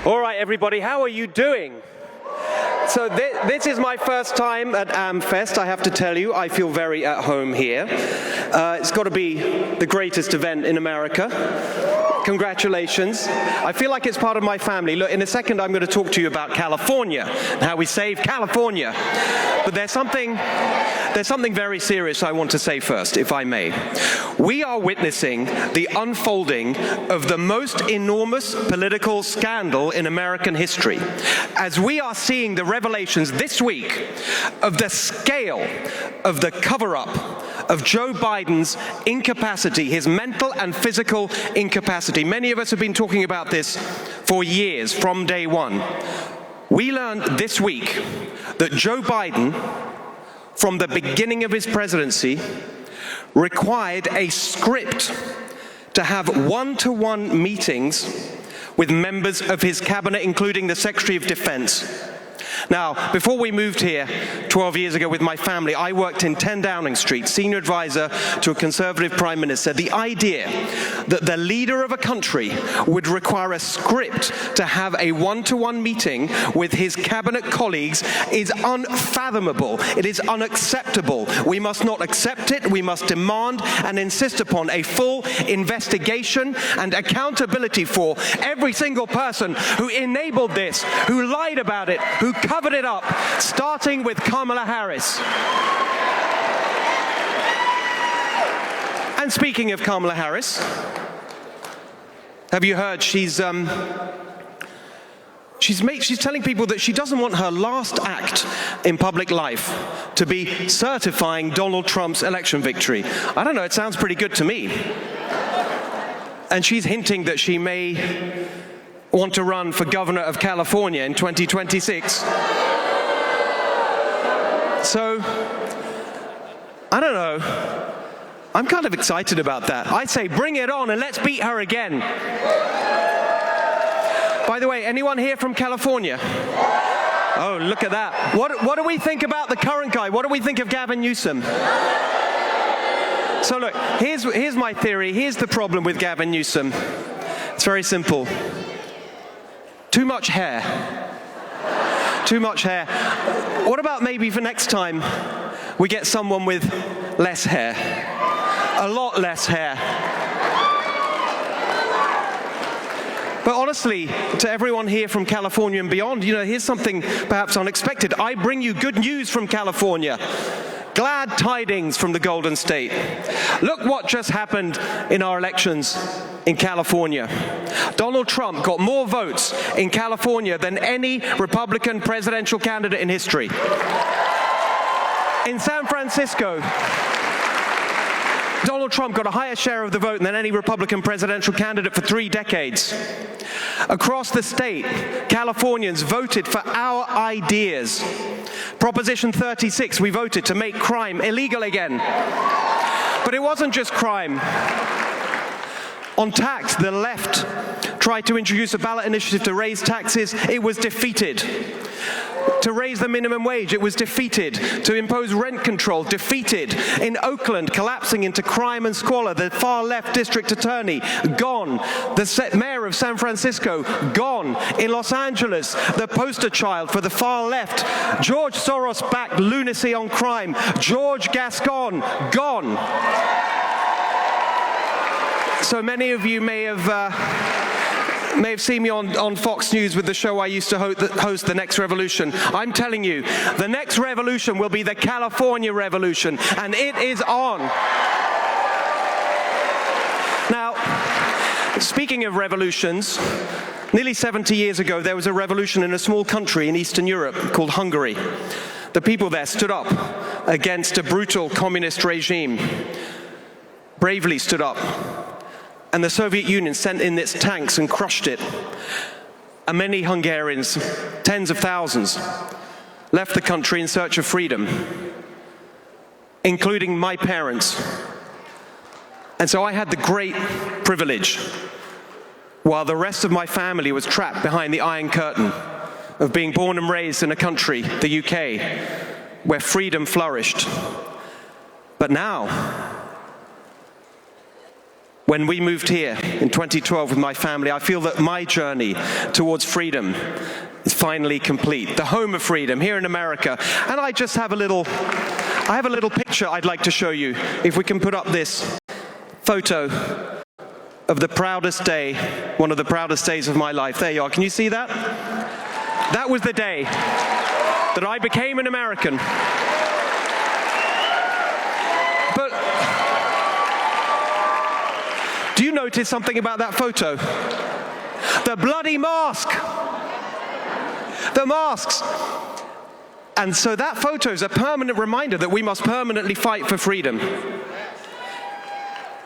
All right, everybody, how are you doing? So this is my first time at AmFest, I have to tell you. I feel very at home here. It's got to be the greatest event in America. Congratulations. I feel like it's part of my family. Look, in a second I'm going to talk to you about California and how we save California. But there's something very serious I want to say first, if I may. We are witnessing the unfolding of the most enormous political scandal in American history, as we are seeing the revelations this week of the scale of the cover-up of Joe Biden's incapacity, his mental and physical incapacity. Many of us have been talking about this for years, from day one. We learned this week that Joe Biden, from the beginning of his presidency, required a script to have one-to-one meetings with members of his cabinet, including the Secretary of Defense. Now, before we moved here 12 years ago with my family, I worked in 10 Downing Street, senior advisor to a conservative prime minister. The idea that the leader of a country would require a script to have a one-to-one meeting with his cabinet colleagues is unfathomable. It is unacceptable. We must not accept it. We must demand and insist upon a full investigation and accountability for every single person who enabled this, who lied about it, who covered it up, starting with Kamala Harris. And speaking of Kamala Harris, have you heard she's telling people that she doesn't want her last act in public life to be certifying Donald Trump's election victory. I don't know, it sounds pretty good to me. And she's hinting that she may want to run for governor of California in 2026. So, I don't know. I'm kind of excited about that. I say bring it on and let's beat her again. By the way, anyone here from California? Oh, look at that. What do we think about the current guy? What do we think of Gavin Newsom? So look, here's my theory. Here's the problem with Gavin Newsom. It's very simple. Too much hair. Too much hair. What about maybe for next time we get someone with less hair? A lot less hair. But honestly, to everyone here from California and beyond, here's something perhaps unexpected. I bring you good news from California. Glad tidings from the Golden State. Look what just happened in our elections in California. Donald Trump got more votes in California than any Republican presidential candidate in history. In San Francisco, Donald Trump got a higher share of the vote than any Republican presidential candidate for 3 decades. Across the state, Californians voted for our ideas. Proposition 36, we voted to make crime illegal again. But it wasn't just crime. On tax, the left tried to introduce a ballot initiative to raise taxes. It was defeated. To raise the minimum wage, it was defeated. To impose rent control, defeated. In Oakland, collapsing into crime and squalor, the far-left district attorney, gone. The mayor of San Francisco, gone. In Los Angeles, the poster child for the far-left, George Soros-backed lunacy on crime, George Gascon, gone. So many of you may have seen me on Fox News with the show I used to host, The Next Revolution. I'm telling you, the next revolution will be the California Revolution, and it is on. Now, speaking of revolutions, nearly 70 years ago, there was a revolution in a small country in Eastern Europe called Hungary. The people there stood up against a brutal communist regime, bravely stood up. And the Soviet Union sent in its tanks and crushed it. And many Hungarians, tens of thousands, left the country in search of freedom, including my parents. And so I had the great privilege, while the rest of my family was trapped behind the Iron Curtain, of being born and raised in a country, the UK, where freedom flourished. But now, when we moved here, in 2012 with my family, I feel that my journey towards freedom is finally complete. The home of freedom here in America. And I just have a little picture I'd like to show you. If we can put up this photo of the proudest day, one of the proudest days of my life. There you are. Can you see that? That was the day that I became an American. But do you notice something about that photo? The bloody mask. The masks. And so that photo is a permanent reminder that we must permanently fight for freedom.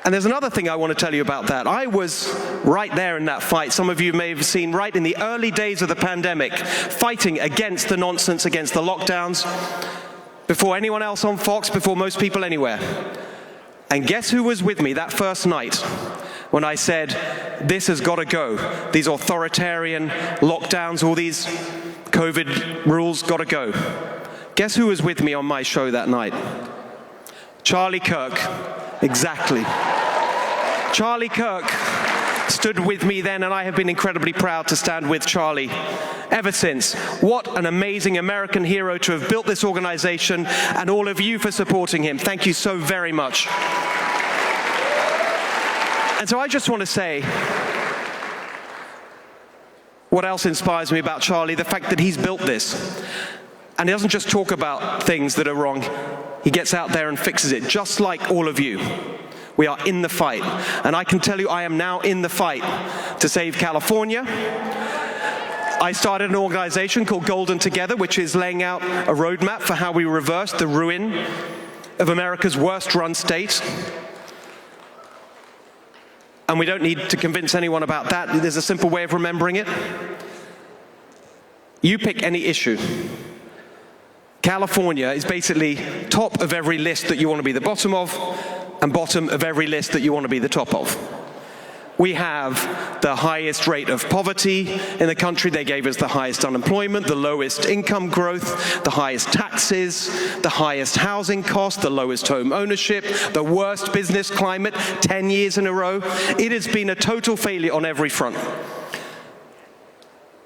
And there's another thing I want to tell you about that. I was right there in that fight. Some of you may have seen right in the early days of the pandemic, fighting against the nonsense, against the lockdowns, before anyone else on Fox, before most people anywhere. And guess who was with me that first night when I said, this has got to go. These authoritarian lockdowns, all these COVID rules got to go. Guess who was with me on my show that night? Charlie Kirk. Exactly. Charlie Kirk stood with me then, and I have been incredibly proud to stand with Charlie ever since. What an amazing American hero to have built this organization, and all of you for supporting him. Thank you so very much. And so I just want to say, what else inspires me about Charlie? The fact that he's built this. And he doesn't just talk about things that are wrong. He gets out there and fixes it, just like all of you. We are in the fight. And I can tell you, I am now in the fight to save California. I started an organization called Golden Together, which is laying out a roadmap for how we reverse the ruin of America's worst-run state. And we don't need to convince anyone about that. There's a simple way of remembering it. You pick any issue. California is basically top of every list that you want to be the bottom of, and bottom of every list that you want to be the top of. We have the highest rate of poverty in the country. They gave us the highest unemployment, the lowest income growth, the highest taxes, the highest housing costs, the lowest home ownership, the worst business climate 10 years in a row. It has been a total failure on every front.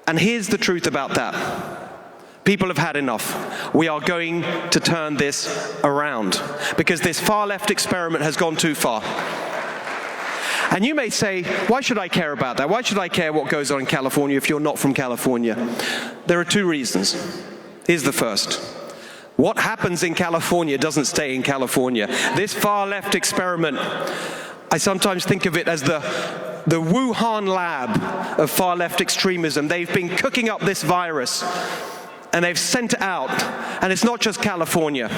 And here's the truth about that. People have had enough. We are going to turn this around because this far-left experiment has gone too far. And you may say, why should I care about that? Why should I care what goes on in California if you're not from California? There are two reasons. Here's the first. What happens in California doesn't stay in California. This far-left experiment, I sometimes think of it as the Wuhan lab of far-left extremism. They've been cooking up this virus, and they've sent it out. And it's not just California.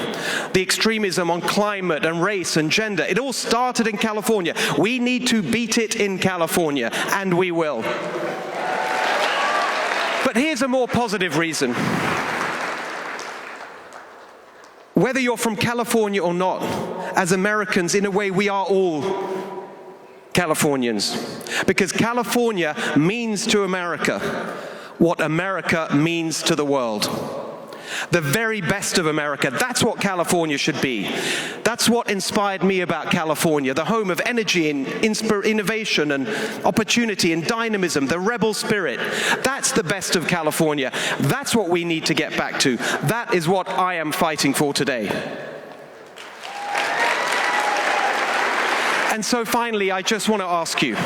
The extremism on climate and race and gender, it all started in California. We need to beat it in California, and we will. But here's a more positive reason. Whether you're from California or not, as Americans, in a way, we are all Californians. Because California means to America what America means to the world. The very best of America. That's what California should be. That's what inspired me about California, the home of energy and innovation and opportunity and dynamism, the rebel spirit. That's the best of California. That's what we need to get back to. That is what I am fighting for today. And so finally, I just want to ask you,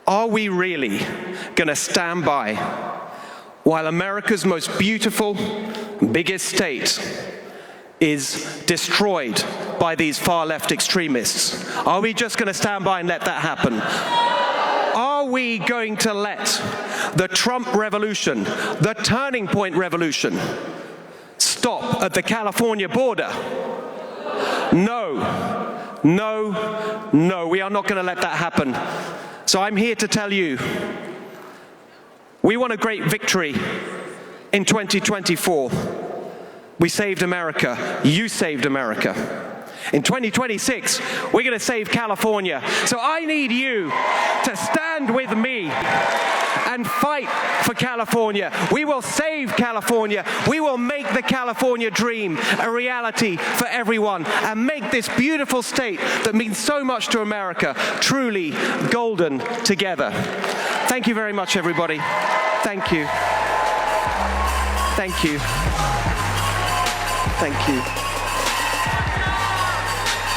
are we really going to stand by while America's most beautiful, biggest state is destroyed by these far-left extremists? Are we just going to stand by and let that happen? Are we going to let the Trump revolution, the turning point revolution, stop at the California border? No, no, no, we are not going to let that happen. So I'm here to tell you, we won a great victory in 2024. We saved America. You saved America. In 2026, we're going to save California. So I need you to stand with me and and fight for California. We will save California. We will make the California dream a reality for everyone and make this beautiful state that means so much to America truly golden together. Thank you very much, everybody. Thank you. Thank you. Thank you.